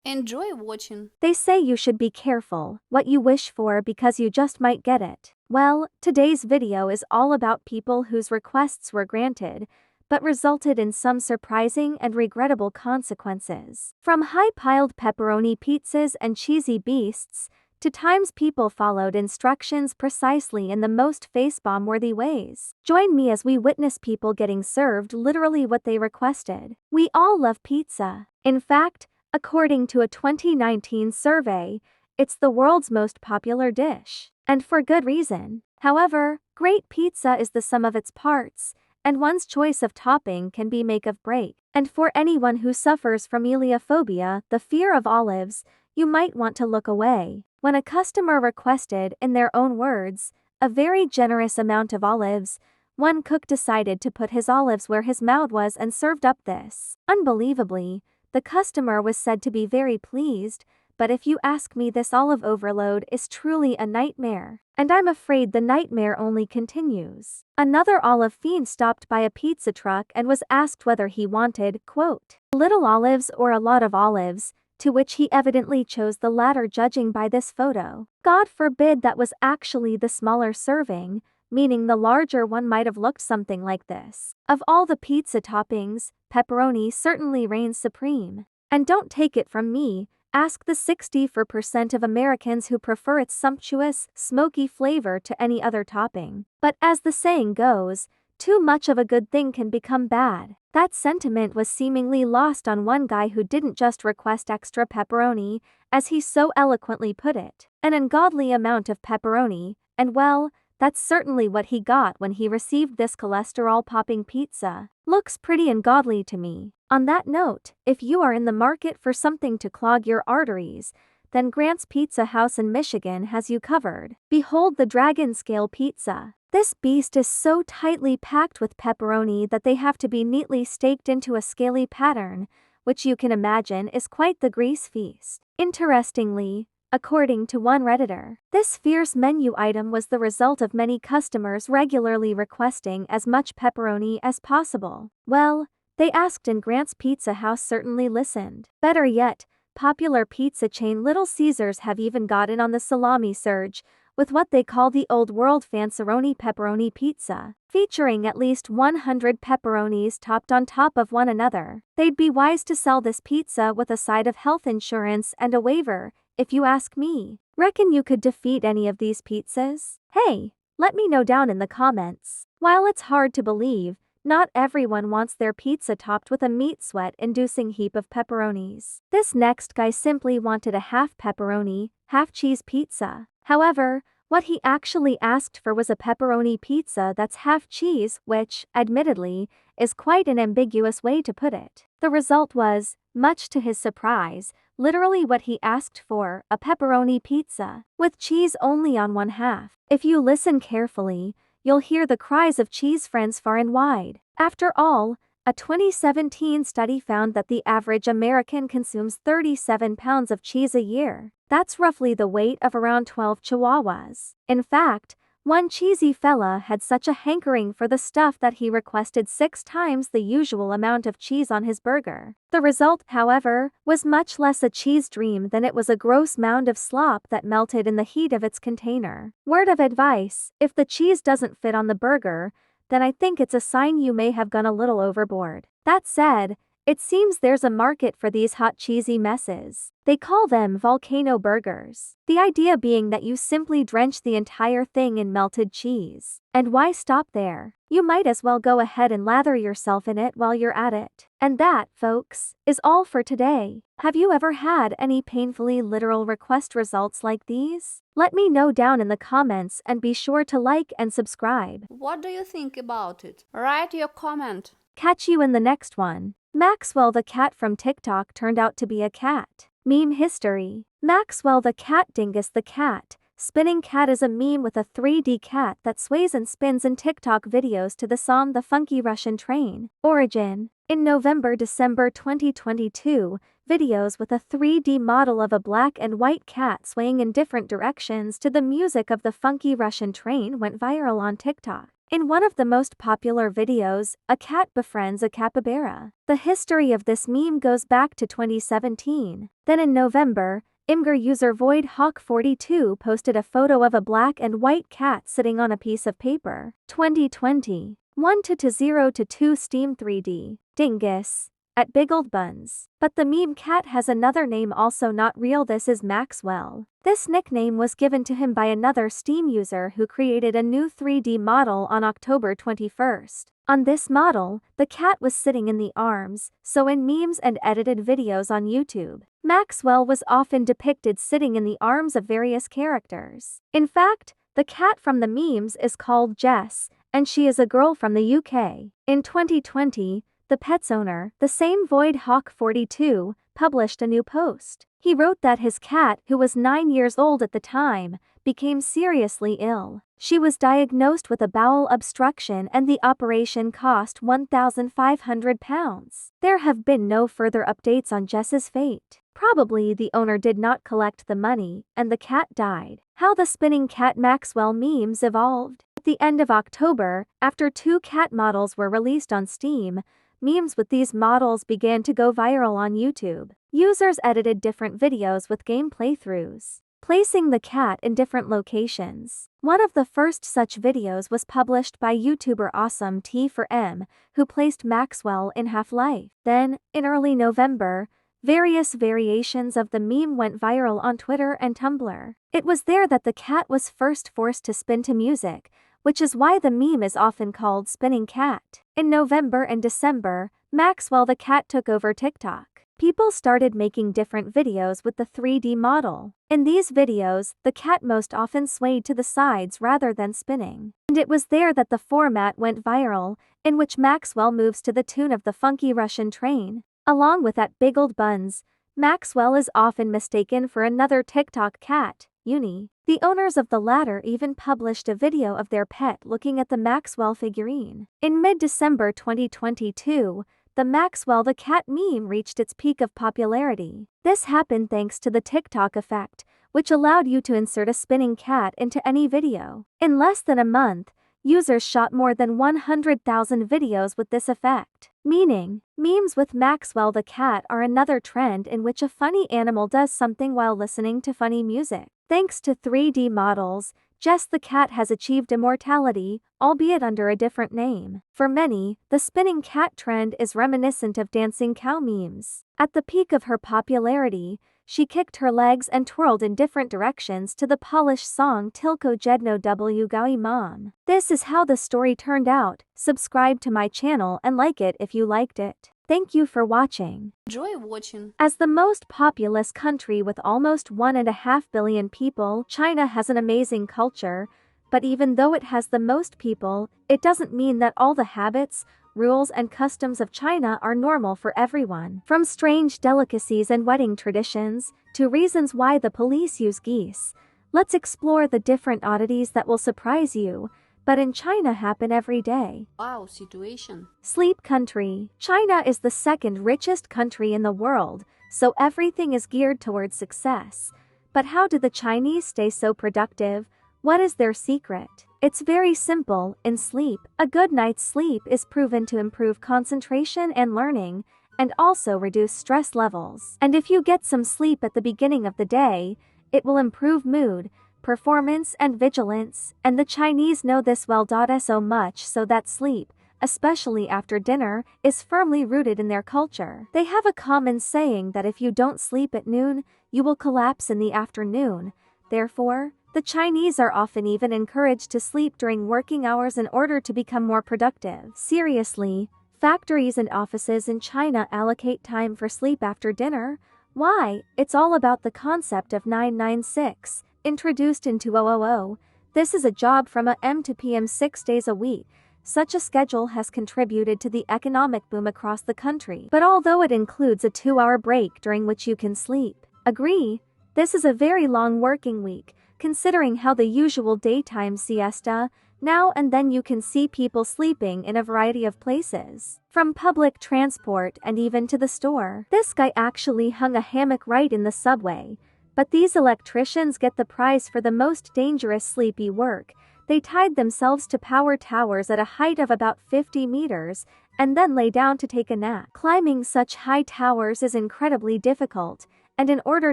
Enjoy watching. They say you should be careful what you wish for because you just might get it. Well, today's video is all about people whose requests were granted, but resulted in some surprising and regrettable consequences. From high-piled pepperoni pizzas and cheesy beasts, to times people followed instructions precisely in the most face-bomb-worthy ways. Join me as we witness people getting served literally what they requested. We all love pizza. In fact, according to a 2019 survey, it's the world's most popular dish. And for good reason. However, great pizza is the sum of its parts, and one's choice of topping can be make or break. And for anyone who suffers from eliophobia, the fear of olives, you might want to look away. When a customer requested, in their own words, a very generous amount of olives, one cook decided to put his olives where his mouth was and served up this. Unbelievably, the customer was said to be very pleased, but if you ask me, this olive overload is truly a nightmare. And I'm afraid the nightmare only continues. Another olive fiend stopped by a pizza truck and was asked whether he wanted, quote, little olives or a lot of olives, to which he evidently chose the latter judging by this photo. God forbid that was actually the smaller serving, meaning the larger one might have looked something like this. Of all the pizza toppings, pepperoni certainly reigns supreme. And don't take it from me, ask the 64% of Americans who prefer its sumptuous, smoky flavor to any other topping. But as the saying goes, too much of a good thing can become bad. That sentiment was seemingly lost on one guy who didn't just request extra pepperoni, as he so eloquently put it, an ungodly amount of pepperoni, and well, that's certainly what he got when he received this cholesterol-popping pizza. Looks pretty ungodly to me. On that note, if you are in the market for something to clog your arteries, then Grant's Pizza House in Michigan has you covered. Behold the dragon scale pizza. This beast is so tightly packed with pepperoni that they have to be neatly staked into a scaly pattern, which you can imagine is quite the grease feast. Interestingly, according to one Redditor, this fierce menu item was the result of many customers regularly requesting as much pepperoni as possible. Well, they asked and Grant's Pizza House certainly listened. Better yet, popular pizza chain Little Caesars have even gotten on the salami surge, with what they call the old world Fanceroni pepperoni pizza, featuring at least 100 pepperonis topped on top of one another. They'd be wise to sell this pizza with a side of health insurance and a waiver, if you ask me. Reckon you could defeat any of these pizzas? Hey, let me know down in the comments. While it's hard to believe, not everyone wants their pizza topped with a meat sweat-inducing heap of pepperonis. This next guy simply wanted a half pepperoni, half cheese pizza. However, what he actually asked for was a pepperoni pizza that's half cheese, which, admittedly, is quite an ambiguous way to put it. The result was, much to his surprise, literally what he asked for, a pepperoni pizza, with cheese only on one half. If you listen carefully, you'll hear the cries of cheese friends far and wide. After all, a 2017 study found that the average American consumes 37 pounds of cheese a year. That's roughly the weight of around 12 chihuahuas. In fact, one cheesy fella had such a hankering for the stuff that he requested 6 times the usual amount of cheese on his burger. The result, however, was much less a cheese dream than it was a gross mound of slop that melted in the heat of its container. Word of advice, if the cheese doesn't fit on the burger, then I think it's a sign you may have gone a little overboard. That said, it seems there's a market for these hot cheesy messes. They call them volcano burgers. The idea being that you simply drench the entire thing in melted cheese. And why stop there? You might as well go ahead and lather yourself in it while you're at it. And that, folks, is all for today. Have you ever had any painfully literal request results like these? Let me know down in the comments and be sure to like and subscribe. What do you think about it? Write your comment. Catch you in the next one. Maxwell the Cat from TikTok turned out to be a cat. Meme history. Maxwell the Cat Dingus the Cat. Spinning cat is a meme with a 3D cat that sways and spins in TikTok videos to the song The Funky Russian Train. Origin. In November-December 2022, videos with a 3D model of a black and white cat swaying in different directions to the music of The Funky Russian Train went viral on TikTok. In one of the most popular videos, a cat befriends a capybara. The history of this meme goes back to 2017. Then in November, Imgur user VoidHawk42 posted a photo of a black and white cat sitting on a piece of paper. 2020. 1-0-2 Steam 3D. Dingus. At Big Old Buns. But the meme cat has another name also not real. This is Maxwell. This nickname was given to him by another Steam user who created a new 3D model on October 21st. On this model, the cat was sitting in the arms, so in memes and edited videos on YouTube, Maxwell was often depicted sitting in the arms of various characters. In fact, the cat from the memes is called Jess, and she is a girl from the UK. In 2020, the pet's owner, the same VoidHawk42, published a new post. He wrote that his cat, who was 9 years old at the time, became seriously ill. She was diagnosed with a bowel obstruction and the operation cost £1,500. There have been no further updates on Jess's fate. Probably the owner did not collect the money, and the cat died. How the spinning cat Maxwell memes evolved. At the end of October, after 2 cat models were released on Steam, memes with these models began to go viral on YouTube. Users edited different videos with game playthroughs, placing the cat in different locations. One of the first such videos was published by YouTuber Awesome T4M, who placed Maxwell in Half-Life. Then, in early November, various variations of the meme went viral on Twitter and Tumblr. It was there that the cat was first forced to spin to music, which is why the meme is often called Spinning Cat. In November and December, Maxwell the Cat took over TikTok. People started making different videos with the 3D model. In these videos, the cat most often swayed to the sides rather than spinning. And it was there that the format went viral, in which Maxwell moves to the tune of the funky Russian train. Along with At Big Old Buns, Maxwell is often mistaken for another TikTok cat, Uni. The owners of the latter even published a video of their pet looking at the Maxwell figurine. In mid-December 2022, the Maxwell the Cat meme reached its peak of popularity. This happened thanks to the TikTok effect, which allowed you to insert a spinning cat into any video. In less than a month, users shot more than 100,000 videos with this effect. Meaning, memes with Maxwell the Cat are another trend in which a funny animal does something while listening to funny music. Thanks to 3D models, Jess the cat has achieved immortality, albeit under a different name. For many, the spinning cat trend is reminiscent of dancing cow memes. At the peak of her popularity, she kicked her legs and twirled in different directions to the Polish song Tylko Jedno W Gaui Mom. This is how the story turned out. Subscribe to my channel and like it if you liked it. Thank you for watching. Enjoy watching. As the most populous country with almost 1.5 billion people, China has an amazing culture, but even though it has the most people, it doesn't mean that all the habits, rules and customs of China are normal for everyone. From strange delicacies and wedding traditions, to reasons why the police use geese, let's explore the different oddities that will surprise you, but in China happen every day. Wow, situation. Sleep country. China is the second richest country in the world, so everything is geared towards success. But how do the Chinese stay so productive? What is their secret? It's very simple. In sleep, a good night's sleep is proven to improve concentration and learning, and also reduce stress levels. And if you get some sleep at the beginning of the day, it will improve mood, performance and vigilance, and the Chinese know this well. So much so that sleep, especially after dinner, is firmly rooted in their culture. They have a common saying that if you don't sleep at noon, you will collapse in the afternoon. Therefore, the Chinese are often even encouraged to sleep during working hours in order to become more productive. Seriously, factories and offices in China allocate time for sleep after dinner. Why? It's all about the concept of 996. Introduced in 2000, this is a job from AM to PM 6 days a week. Such a schedule has contributed to the economic boom across the country. But although it includes a 2-hour break during which you can sleep, agree, this is a very long working week, considering how the usual daytime siesta, now and then you can see people sleeping in a variety of places, from public transport and even to the store. This guy actually hung a hammock right in the subway. But these electricians get the prize for the most dangerous sleepy work. They tied themselves to power towers at a height of about 50 meters, and then lay down to take a nap. Climbing such high towers is incredibly difficult, and in order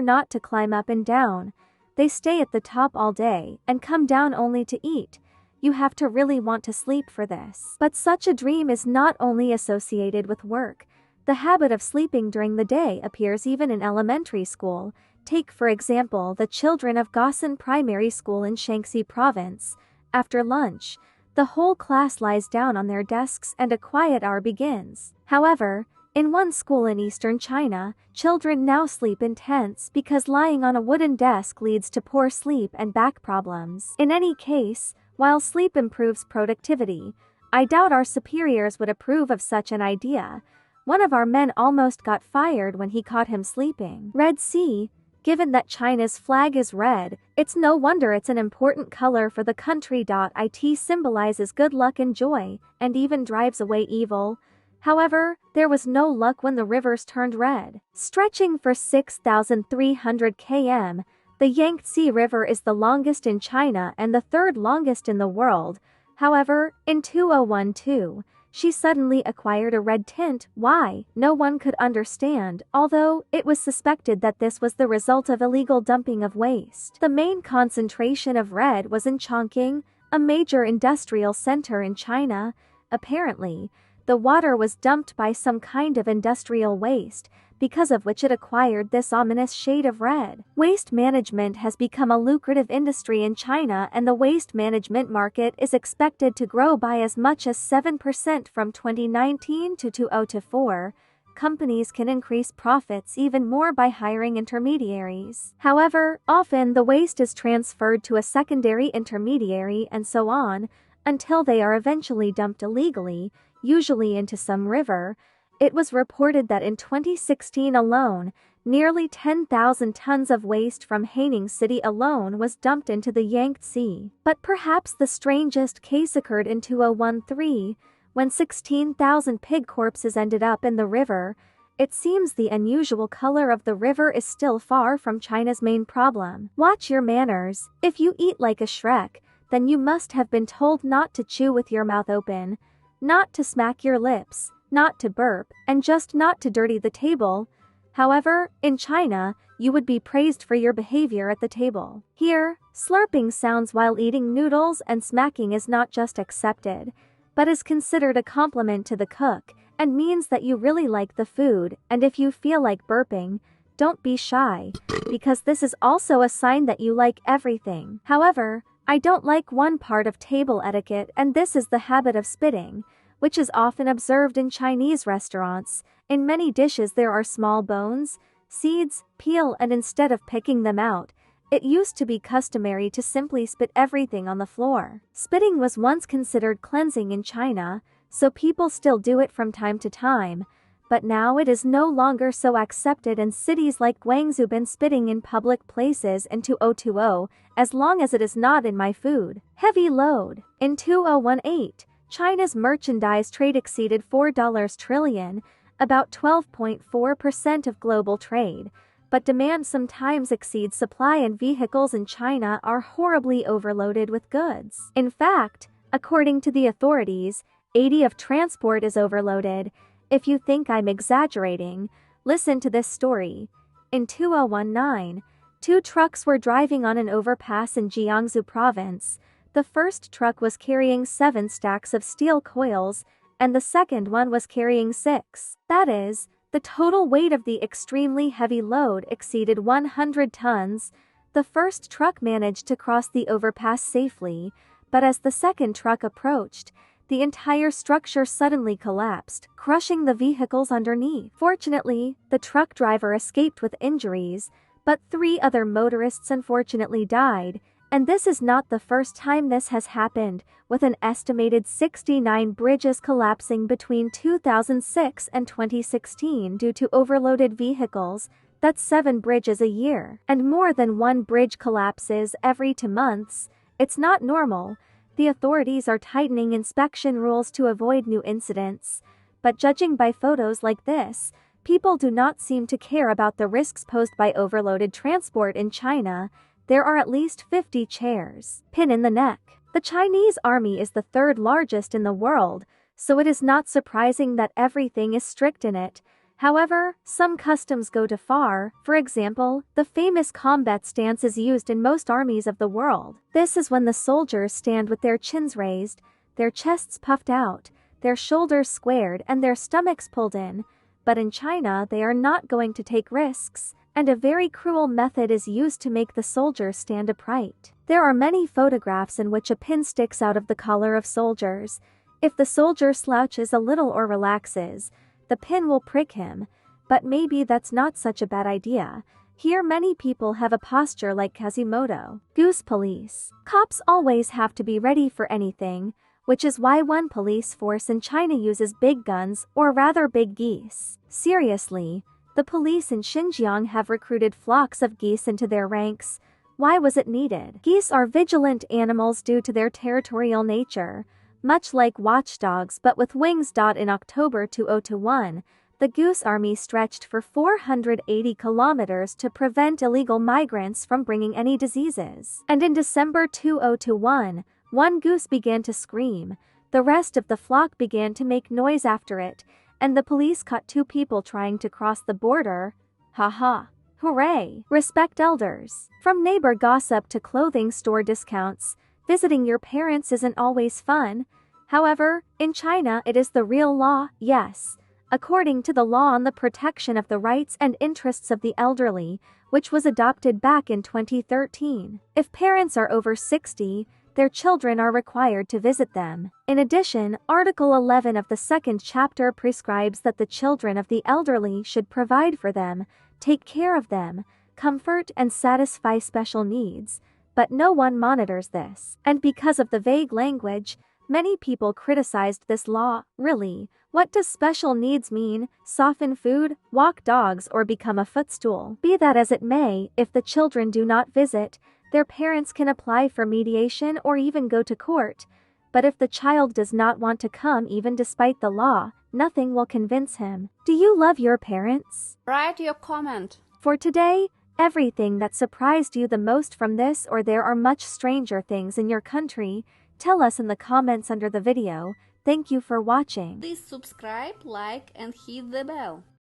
not to climb up and down, they stay at the top all day and come down only to eat. You have to really want to sleep for this. But such a dream is not only associated with work. The habit of sleeping during the day appears even in elementary school. Take for example the children of Gossen Primary School in Shaanxi Province. After lunch, the whole class lies down on their desks and a quiet hour begins. However, in one school in eastern China, children now sleep in tents because lying on a wooden desk leads to poor sleep and back problems. In any case, while sleep improves productivity, I doubt our superiors would approve of such an idea. One of our men almost got fired when he caught him sleeping. Red Sea. Given that China's flag is red, it's no wonder it's an important color for the country. It symbolizes good luck and joy, and even drives away evil. However, there was no luck when the rivers turned red. Stretching for 6,300 km, the Yangtze River is the longest in China and the third longest in the world. However, in 2012, she suddenly acquired a red tint. Why? No one could understand, although it was suspected that this was the result of illegal dumping of waste. The main concentration of red was in Chongqing, a major industrial center in China. Apparently, the water was dumped by some kind of industrial waste, because of which it acquired this ominous shade of red. Waste management has become a lucrative industry in China, and the waste management market is expected to grow by as much as 7% from 2019 to 2024. Companies can increase profits even more by hiring intermediaries. However, often the waste is transferred to a secondary intermediary and so on, until they are eventually dumped illegally, usually into some river. It was reported that in 2016 alone, nearly 10,000 tons of waste from Haining City alone was dumped into the Yangtze. But perhaps the strangest case occurred in 2013, when 16,000 pig corpses ended up in the river. It seems the unusual color of the river is still far from China's main problem. Watch your manners. If you eat like a Shrek, then you must have been told not to chew with your mouth open, not to smack your lips, not to burp, and just not to dirty the table. However, in China, you would be praised for your behavior at the table. Here, slurping sounds while eating noodles and smacking is not just accepted, but is considered a compliment to the cook, and means that you really like the food. And if you feel like burping, don't be shy, because this is also a sign that you like everything. However, I don't like one part of table etiquette, and this is the habit of spitting, which is often observed in Chinese restaurants. In many dishes there are small bones, seeds, peel, and instead of picking them out, it used to be customary to simply spit everything on the floor. Spitting was once considered cleansing in China, so people still do it from time to time, but now it is no longer so accepted, and cities like Guangzhou ban spitting in public places in 2020, as long as it is not in my food. Heavy load. In 2018, China's merchandise trade exceeded $4 trillion, about 12.4% of global trade, but demand sometimes exceeds supply, and vehicles in China are horribly overloaded with goods. In fact, according to the authorities, 80% of transport is overloaded. If you think I'm exaggerating, listen to this story. In 2019, 2 trucks were driving on an overpass in Jiangsu province. The first truck was carrying 7 stacks of steel coils, and the second one was carrying 6. That is, the total weight of the extremely heavy load exceeded 100 tons. The first truck managed to cross the overpass safely, but as the second truck approached, the entire structure suddenly collapsed, crushing the vehicles underneath. Fortunately, the truck driver escaped with injuries, but 3 other motorists unfortunately died. And this is not the first time this has happened, with an estimated 69 bridges collapsing between 2006 and 2016 due to overloaded vehicles. That's 7 bridges a year. And more than 1 bridge collapses every 2 months. It's not normal. The authorities are tightening inspection rules to avoid new incidents. But judging by photos like this, people do not seem to care about the risks posed by overloaded transport in China. There are at least 50 chairs. Pin in the neck. The Chinese army is the third largest in the world, so it is not surprising that everything is strict in it. However, some customs go too far. For example, the famous combat stance is used in most armies of the world. This is when the soldiers stand with their chins raised, their chests puffed out, their shoulders squared and their stomachs pulled in. But in China they are not going to take risks, and a very cruel method is used to make the soldiers stand upright. There are many photographs in which a pin sticks out of the collar of soldiers. If the soldier slouches a little or relaxes, the pin will prick him, but maybe that's not such a bad idea. Here many people have a posture like Quasimodo. Goose Police. Cops always have to be ready for anything, which is why one police force in China uses big guns, or rather big geese. Seriously, the police in Xinjiang have recruited flocks of geese into their ranks. Why was it needed? Geese are vigilant animals due to their territorial nature, much like watchdogs but with wings. In October 2021, the Goose Army stretched for 480 kilometers to prevent illegal migrants from bringing any diseases. And in December 2021, one goose began to scream, the rest of the flock began to make noise after it, and the police caught 2 people trying to cross the border. Haha. Hooray! Respect elders. From neighbor gossip to clothing store discounts, visiting your parents isn't always fun. However, in China it is the real law, yes. According to the law on the protection of the rights and interests of the elderly, which was adopted back in 2013. If parents are over 60, their children are required to visit them. In addition, Article 11 of the second chapter prescribes that the children of the elderly should provide for them, take care of them, comfort and satisfy special needs, but no one monitors this. And because of the vague language, many people criticized this law. Really, what does special needs mean? Soften food, walk dogs or become a footstool? Be that as it may, if the children do not visit, their parents can apply for mediation or even go to court. But if the child does not want to come even despite the law, nothing will convince him. Do you love your parents? Write your comment. For today, everything that surprised you the most from this, or there are much stranger things in your country, tell us in the comments under the video. Thank you for watching. Please subscribe, like and hit the bell.